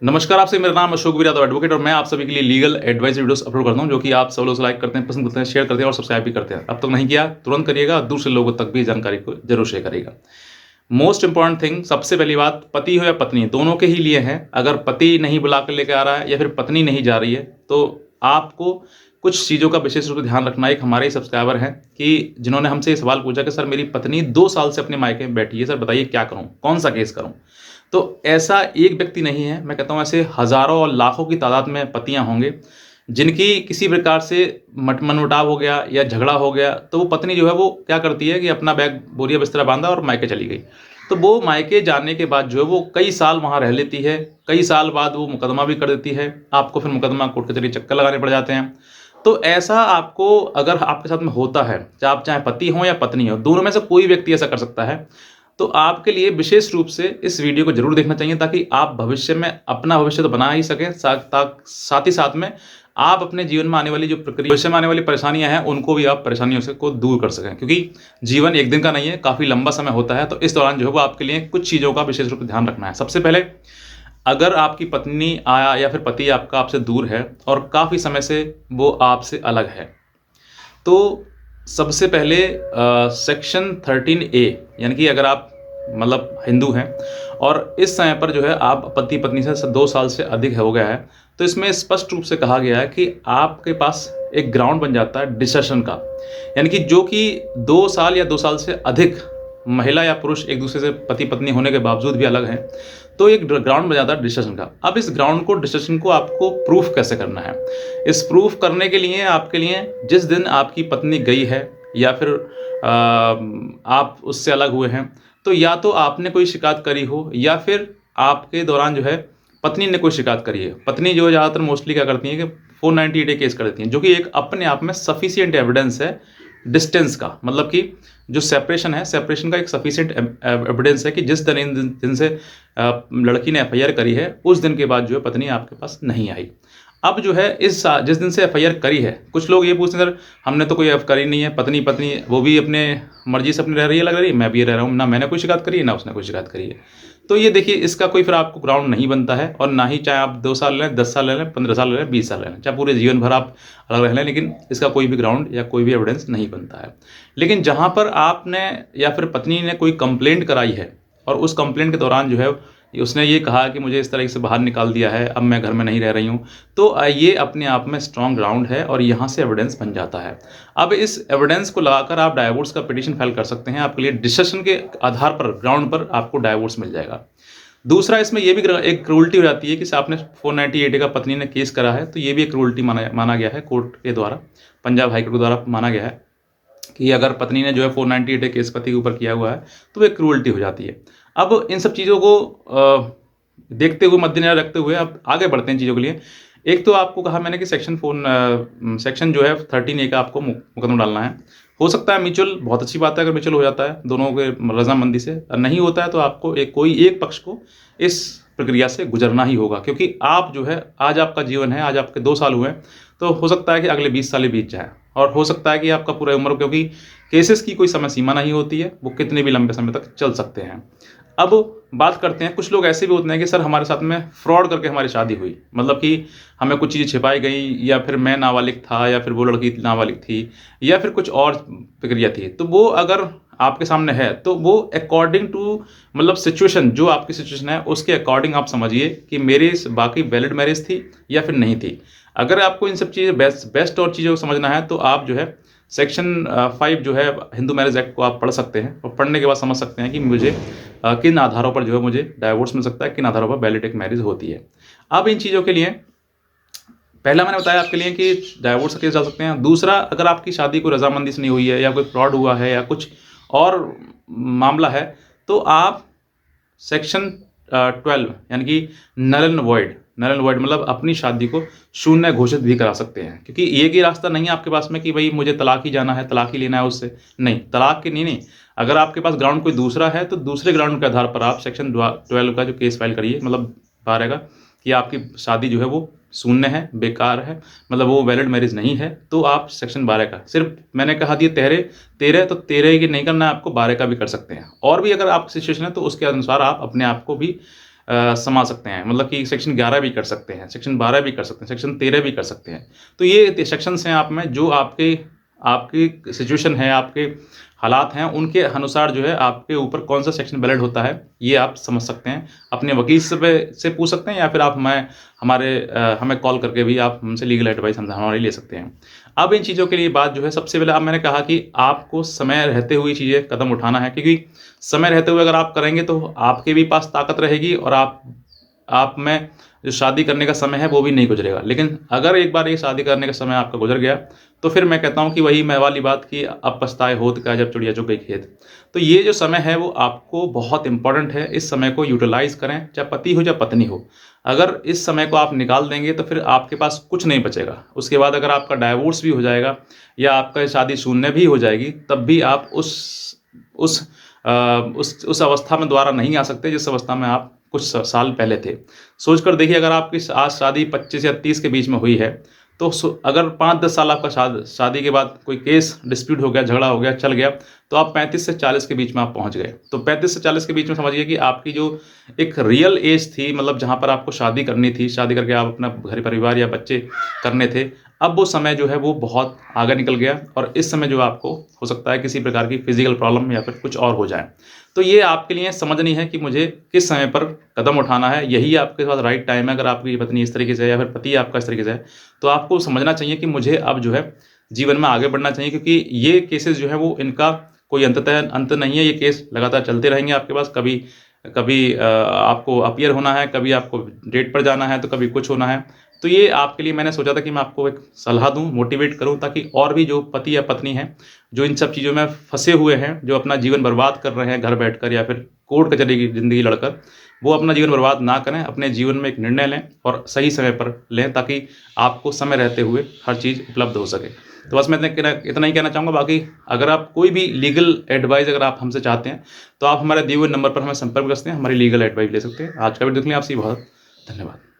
नमस्कार, आपसे मेरा नाम अशोक वीर यादव एडवोकेट और मैं आप सभी के लिए लीगल एडवाइस वीडियोस अपलोड करता हूं जो कि आप सब लोग लाइक करते हैं, पसंद करते हैं, शेयर करते हैं और सब्सक्राइब भी करते हैं। अब तक नहीं किया तुरंत करिएगा और दूसरे लोगों तक भी जानकारी को जरूर शेयर करिएगा। मोस्ट इंपॉर्टेंट थिंग, सबसे पहली बात, पति हो या पत्नी, दोनों के ही लिए है। अगर पति नहीं बुला कर लेकर आ रहा है या फिर पत्नी नहीं जा रही है तो आपको कुछ चीज़ों का विशेष रूप से ध्यान रखना है। एक हमारे सब्सक्राइबर हैं कि जिन्होंने हमसे ये सवाल पूछा कि सर मेरी पत्नी 2 साल से अपने मायके में बैठी है, सर बताइए क्या करूं, कौन सा केस करूं। तो ऐसा एक व्यक्ति नहीं है, मैं कहता हूँ ऐसे हज़ारों और लाखों की तादाद में पतियाँ होंगे जिनकी किसी प्रकार से मनमुटाव हो गया या झगड़ा हो गया तो वो पत्नी जो है वो क्या करती है कि अपना बैग बोरिया बिस्तरा बांधा और मायके चली गई। तो वो मायके जाने के बाद जो है वो कई साल वहाँ रह लेती है, कई साल बाद वो मुकदमा भी कर देती है, आपको फिर मुकदमा कोर्ट कचहरी चक्कर लगाने पड़ जाते हैं। तो ऐसा आपको अगर आपके साथ में होता है, चाहे पति हो या पत्नी हो, दोनों में से कोई व्यक्ति ऐसा कर सकता है, तो आपके लिए विशेष रूप से इस वीडियो को जरूर देखना चाहिए ताकि आप भविष्य में अपना भविष्य तो बना ही सकें, साथ ही साथ में आप अपने जीवन में आने वाली जो प्रक्रिया, भविष्य में आने वाली परेशानियां हैं उनको भी आप परेशानियों से को दूर कर सकें, क्योंकि जीवन एक दिन का नहीं है, काफ़ी लंबा समय होता है। तो इस दौरान जो है वो आपके लिए कुछ चीज़ों का विशेष रूप से ध्यान रखना है। सबसे पहले, अगर आपकी पत्नी आया या फिर पति आपका आपसे दूर है और काफ़ी समय से वो आपसे अलग है, तो सबसे पहले सेक्शन 13A, यानी कि अगर आप मतलब हिंदू हैं और इस समय पर जो है आप पति पत्नी से 2 साल से अधिक हो गया है, तो इसमें स्पष्ट रूप से कहा गया है कि आपके पास एक ग्राउंड बन जाता है डिसर्शन का। यानी कि जो कि 2 साल या 2 साल से अधिक महिला या पुरुष एक दूसरे से पति पत्नी होने के बावजूद भी अलग हैं, तो एक ग्राउंड बन जाता है डिस्कशन का। अब इस ग्राउंड को, डिस्कशन को आपको प्रूफ कैसे करना है? इस प्रूफ करने के लिए आपके लिए जिस दिन आपकी पत्नी गई है या फिर आप उससे अलग हुए हैं, तो या तो आपने कोई शिकायत करी हो या फिर आपके दौरान जो है पत्नी ने कोई शिकायत करी है। पत्नी जो है ज़्यादातर मोस्टली क्या करती है कि 498A केस कर देती हैं, जो कि एक अपने आप में सफिशिएंट एविडेंस है डिस्टेंस का। मतलब कि जो सेपरेशन है, सेपरेशन का एक सफिशिएंट एविडेंस है कि जिस दिन से लड़की ने एफआईआर करी है उस दिन के बाद जो है पत्नी आपके पास नहीं आई। अब जो है जिस दिन से एफआईआर करी है, कुछ लोग ये पूछते हैं सर हमने तो कोई एफ करी नहीं है, पत्नी पत्नी वो भी अपने मर्जी से अपनी रह रही है, लग रही है, मैं भी रह रहा हूँ, ना मैंने कोई शिकायत करी है ना उसने कोई शिकायत करी है। तो ये देखिए, इसका कोई फिर आपको ग्राउंड नहीं बनता है, और ना ही चाहे आप 2 साल लें, 10 साल ले लें, 15 साल ले लें, 20 साल ले लें, चाहे पूरे जीवन भर आप अलग रह लें, लेकिन इसका कोई भी ग्राउंड या कोई भी एविडेंस नहीं बनता है। लेकिन जहाँ पर आपने या फिर पत्नी ने कोई कंप्लेंट कराई है और उस कंप्लेंट के दौरान जो है उसने ये कहा कि मुझे इस तरह से बाहर निकाल दिया है, अब मैं घर में नहीं रह रही हूँ, तो ये अपने आप में स्ट्रॉन्ग ग्राउंड है और यहाँ से एविडेंस बन जाता है। अब इस एविडेंस को लगाकर आप डाइवोर्स का पिटीशन फाइल कर सकते हैं। आपके लिए डिसीजन के आधार पर, ग्राउंड पर आपको डाइवोर्स मिल जाएगा। दूसरा, इसमें यह भी एक क्रूल्टी हो जाती है कि आपने 498A का पत्नी ने केस करा है, तो ये भी एक क्रूल्टी माना गया है कोर्ट के द्वारा, पंजाब हाईकोर्ट के द्वारा माना गया है कि अगर पत्नी ने जो है 498A केस पति के ऊपर किया हुआ है तो वो एक क्रूल्टी हो जाती है। अब इन सब चीज़ों को देखते हुए, मद्देनजर रखते हुए अब आगे बढ़ते हैं चीज़ों के लिए। एक तो आपको कहा मैंने कि सेक्शन जो है 13A का आपको मुकदमा डालना है। हो सकता है म्यूचुअल, बहुत अच्छी बात है अगर म्यूचुअल हो जाता है दोनों के रजामंदी से, नहीं होता है तो आपको कोई एक पक्ष को इस प्रक्रिया से गुजरना ही होगा, क्योंकि आप जो है, आज आपका जीवन है, आज आपके 2 साल हुए हैं, तो हो सकता है कि अगले 20 साल ही बीत जाए, और हो सकता है कि आपका पूरा उम्र, क्योंकि केसेस की कोई समय सीमा नहीं होती है, वो कितने भी लंबे समय तक चल सकते हैं। अब बात करते हैं, कुछ लोग ऐसे भी होते हैं कि सर हमारे साथ में फ्रॉड करके हमारी शादी हुई, मतलब कि हमें कुछ चीज़ें छिपाई गई, या फिर मैं नाबालिग था, या फिर वो लड़की नाबालिग थी, या फिर कुछ और प्रक्रिया थी। तो वो अगर आपके सामने है तो वो अकॉर्डिंग टू, मतलब सिचुएशन, जो आपकी सिचुएशन है उसके अकॉर्डिंग आप समझिए कि मेरी बाकी वैलिड मैरिज थी या फिर नहीं थी। अगर आपको इन सब चीज़ें बेस्ट और चीज़ों को समझना है तो आप जो है सेक्शन 5 जो है हिंदू मैरिज एक्ट को आप पढ़ सकते हैं, और पढ़ने के बाद समझ सकते हैं कि मुझे किन आधारों पर जो है मुझे डाइवोर्स मिल सकता है, किन आधारों पर वैलिड एक मैरिज होती है। अब इन चीज़ों के लिए पहला मैंने बताया आपके लिए कि डाइवोर्स का केस डाल सकते हैं। दूसरा, अगर आपकी शादी कोई रजामंदी से नहीं हुई है, या कोई फ्रॉड हुआ है, या कुछ और मामला है, तो आप सेक्शन 12 यानी कि नल एंड वॉइड मतलब अपनी शादी को शून्य घोषित भी करा सकते हैं, क्योंकि एक ही रास्ता नहीं है आपके पास में कि भाई मुझे तलाक ही जाना है, तलाक ही लेना है उससे। नहीं, तलाक के नहीं, अगर आपके पास ग्राउंड कोई दूसरा है तो दूसरे ग्राउंड के आधार पर आप सेक्शन 12 का जो केस फाइल करिए, मतलब 12 का, कि आपकी शादी जो है वो शून्य है, बेकार है, मतलब वो वैलिड मैरिज नहीं है, तो आप सेक्शन 12 का, सिर्फ मैंने कहा दिए 13 तो 13 की नहीं करना है आपको, 12 का भी कर सकते हैं। और भी अगर आपकी सिचुएशन है तो उसके अनुसार आप अपने आप को भी संभाल सकते हैं, मतलब कि सेक्शन 11 भी कर सकते हैं, सेक्शन 12 भी कर सकते हैं, सेक्शन 13 भी कर सकते हैं। तो ये सेक्शंस हैं आप में जो आपकी आपकी सिचुएशन है, आपके हालात हैं, उनके अनुसार जो है आपके ऊपर कौन सा सेक्शन वैलिड होता है, ये आप समझ सकते हैं। अपने वकील से पूछ सकते हैं, या फिर आप हमें कॉल करके भी आप हमसे लीगल एडवाइस हमारी ले सकते हैं। अब इन चीज़ों के लिए बात जो है, सबसे पहले अब मैंने कहा कि आपको समय रहते हुए चीज़ें कदम उठाना है, क्योंकि समय रहते हुए अगर आप करेंगे तो आपके भी पास ताकत रहेगी और आप में जो शादी करने का समय है वो भी नहीं गुजरेगा। लेकिन अगर एक बार ये शादी करने का समय आपका गुजर गया, तो फिर मैं कहता हूँ कि वही मैं वाली बात कि अब पछताए होत क्या जब चिड़िया चुग गई खेत। तो ये जो समय है वो आपको बहुत इंपॉर्टेंट है, इस समय को यूटिलाइज करें, चाहे पति हो चाहे पत्नी हो। अगर इस समय को आप निकाल देंगे तो फिर आपके पास कुछ नहीं बचेगा। उसके बाद अगर आपका डाइवोर्स भी हो जाएगा या आपका शादी शून्य भी हो जाएगी, तब भी आप उस उस अवस्था में दोबारा नहीं आ सकते जिस अवस्था में आप कुछ साल पहले थे। सोचकर देखिए, अगर आपकी आज शादी 25 या 30 के बीच में हुई है, तो अगर 5-10 साल आपका शादी के बाद कोई केस डिस्प्यूट हो गया, झगड़ा हो गया, चल गया, तो आप 35 से 40 के बीच में आप पहुंच गए। तो 35 से 40 के बीच में समझिए कि आपकी जो एक रियल एज थी, मतलब जहां पर आपको शादी करनी थी, शादी करके आप अपना घर परिवार या बच्चे करने थे, अब वो समय जो है वो बहुत आगे निकल गया और इस समय जो आपको हो सकता है किसी प्रकार की फिजिकल प्रॉब्लम या फिर कुछ और हो जाए। तो ये आपके लिए समझनी है कि मुझे किस समय पर कदम उठाना है, यही आपके पास राइट टाइम है। अगर आपकी पत्नी इस तरीके से है या फिर पति आपका इस तरीके से है, तो आपको समझना चाहिए कि मुझे अब जो है जीवन में आगे बढ़ना चाहिए, क्योंकि ये केसेस जो है वो इनका कोई अंत नहीं है। ये केस लगातार चलते रहेंगे आपके पास। कभी कभी आपको अपीयर होना है, कभी आपको डेट पर जाना है, तो कभी कुछ होना है। तो ये आपके लिए मैंने सोचा था कि मैं आपको एक सलाह दूं, मोटिवेट करूं, ताकि और भी जो पति या पत्नी हैं, जो इन सब चीज़ों में फंसे हुए हैं, जो अपना जीवन बर्बाद कर रहे हैं घर बैठकर या फिर कोर्ट कचहरी की ज़िंदगी लड़कर, वो अपना जीवन बर्बाद ना करें। अपने जीवन में एक निर्णय लें और सही समय पर लें, ताकि आपको समय रहते हुए हर चीज़ उपलब्ध हो सके। तो बस मैं इतना ही कहना चाहूँगा। बाकी अगर आप कोई भी लीगल एडवाइस अगर आप हमसे चाहते हैं, तो आप हमारे दिए हुए नंबर पर हमें संपर्क कर सकते हैं, हमारी लीगल एडवाइस ले सकते हैं। आज का वीडियो देखने आपसे बहुत धन्यवाद।